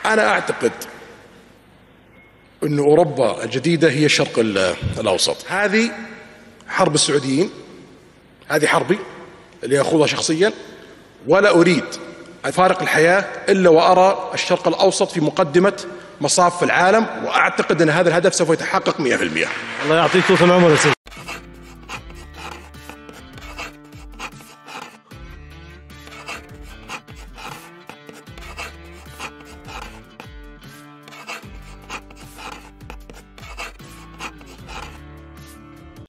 أنا أعتقد أن أوروبا الجديدة هي الشرق الأوسط. هذه حرب السعوديين، هذه حربي اللي أخوضها شخصيا، ولا أريد أفارق الحياة إلا وأرى الشرق الأوسط في مقدمة مصاف العالم، وأعتقد أن هذا الهدف سوف يتحقق 100%. الله يعطيك طول العمر يا سيدي.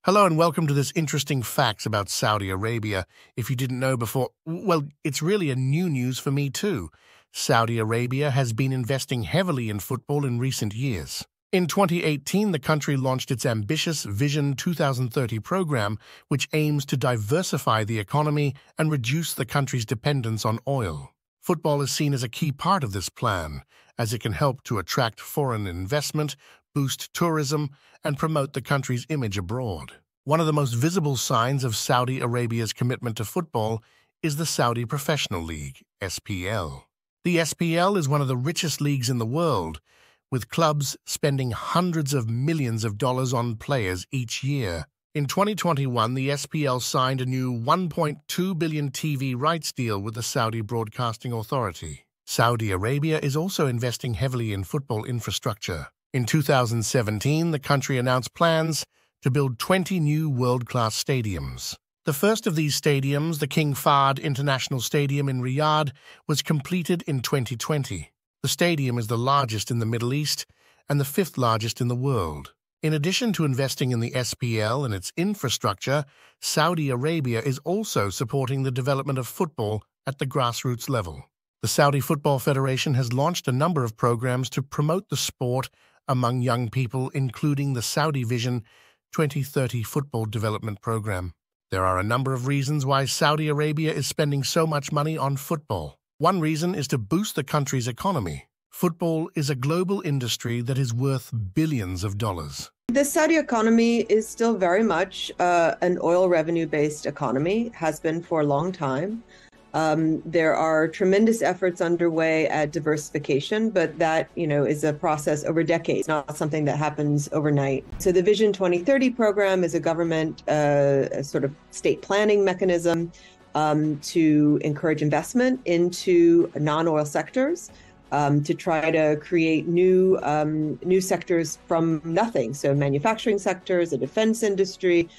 Hello and welcome to this interesting facts about Saudi Arabia. If you didn't know before, well, it's really a new news for me too. Saudi Arabia has been investing heavily in football in recent years. In 2018, the country launched its ambitious Vision 2030 program, which aims to diversify the economy and reduce the country's dependence on oil. Football is seen as a key part of this plan, as it can help to attract foreign investment, boost tourism, and promote the country's image abroad. One of the most visible signs of Saudi Arabia's commitment to football is the Saudi Professional League, SPL. The SPL is one of the richest leagues in the world, with clubs spending hundreds of millions of dollars on players each year. In 2021, the SPL signed a new $1.2 billion TV rights deal with the Saudi Broadcasting Authority. Saudi Arabia is also investing heavily in football infrastructure. In 2017, the country announced plans to build 20 new world-class stadiums. The first of these stadiums, the King Fahd International Stadium in Riyadh, was completed in 2020. The stadium is the largest in the Middle East and the fifth largest in the world. In addition to investing in the SPL and its infrastructure, Saudi Arabia is also supporting the development of football at the grassroots level. The Saudi Football Federation has launched a number of programs to promote the sport among young people, including the Saudi Vision 2030 Football Development Program. There are a number of reasons why Saudi Arabia is spending so much money on football. One reason is to boost the country's economy. Football is a global industry that is worth billions of dollars. The Saudi economy is still very much an oil revenue-based economy, has been for a long time. There are tremendous efforts underway at diversification, but that, is a process over decades, not something that happens overnight. So the Vision 2030 program is a government sort of state planning mechanism to encourage investment into non-oil sectors, to try to create new sectors from nothing. So manufacturing sectors, the defense industry,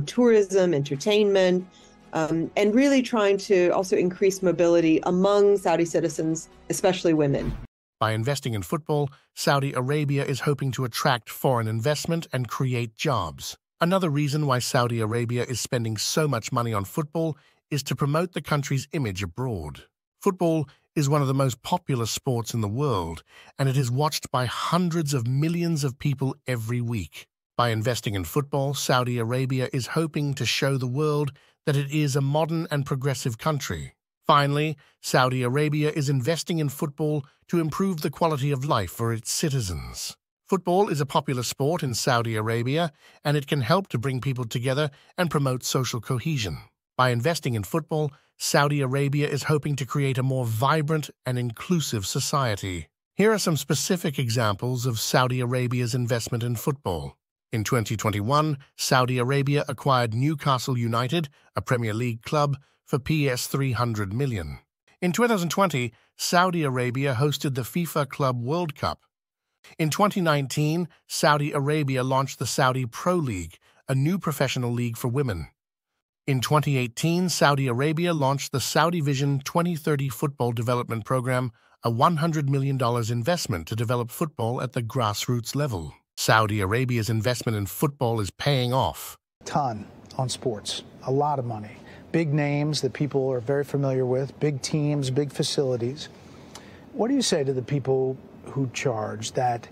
tourism, entertainment, and really trying to also increase mobility among Saudi citizens, especially women. By investing in football, Saudi Arabia is hoping to attract foreign investment and create jobs. Another reason why Saudi Arabia is spending so much money on football is to promote the country's image abroad. Football is one of the most popular sports in the world, and it is watched by hundreds of millions of people every week. By investing in football, Saudi Arabia is hoping to show the world that it is a modern and progressive country. Finally, Saudi Arabia is investing in football to improve the quality of life for its citizens. Football is a popular sport in Saudi Arabia, and it can help to bring people together and promote social cohesion. By investing in football, Saudi Arabia is hoping to create a more vibrant and inclusive society. Here are some specific examples of Saudi Arabia's investment in football. In 2021, Saudi Arabia acquired Newcastle United, a Premier League club, for PS 300 million. In 2020, Saudi Arabia hosted the FIFA Club World Cup. In 2019, Saudi Arabia launched the Saudi Pro League, a new professional league for women. In 2018, Saudi Arabia launched the Saudi Vision 2030 Football Development Program, a $100 million investment to develop football at the grassroots level. Saudi Arabia's investment in football is paying off. Ton on sports, a lot of money. Big names that people are very familiar with, big teams, big facilities. What do you say to the people who charge that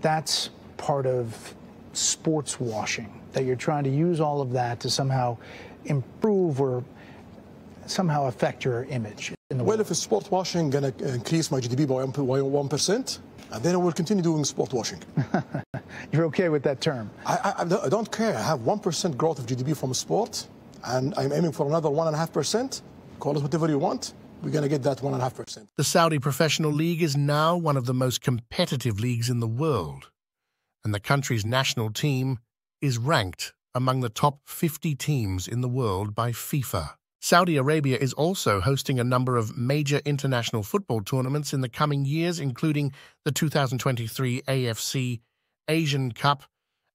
that's part of sports washing, that you're trying to use all of that to somehow improve or somehow affect your image in the world? Well, if it's sport washing going to increase my GDP by 1%, and then I will continue doing sport washing. You're okay with that term? I don't care. I have 1% growth of GDP from sport, and I'm aiming for another 1.5%. Call it whatever you want. we're going to get that 1.5%. The Saudi Professional League is now one of the most competitive leagues in the world, and the country's national team is ranked among the top 50 teams in the world by FIFA. Saudi Arabia is also hosting a number of major international football tournaments in the coming years, including the 2023 AFC Asian Cup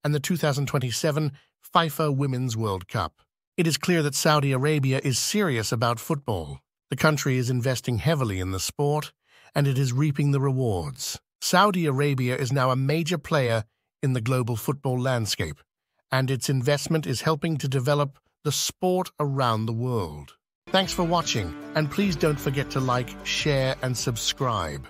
and the 2027 FIFA Women's World Cup. It is clear that Saudi Arabia is serious about football. The country is investing heavily in the sport, and it is reaping the rewards. Saudi Arabia is now a major player in the global football landscape, and its investment is helping to develop the sport around the world. Thanks for watching, and please don't forget to like, share, and subscribe.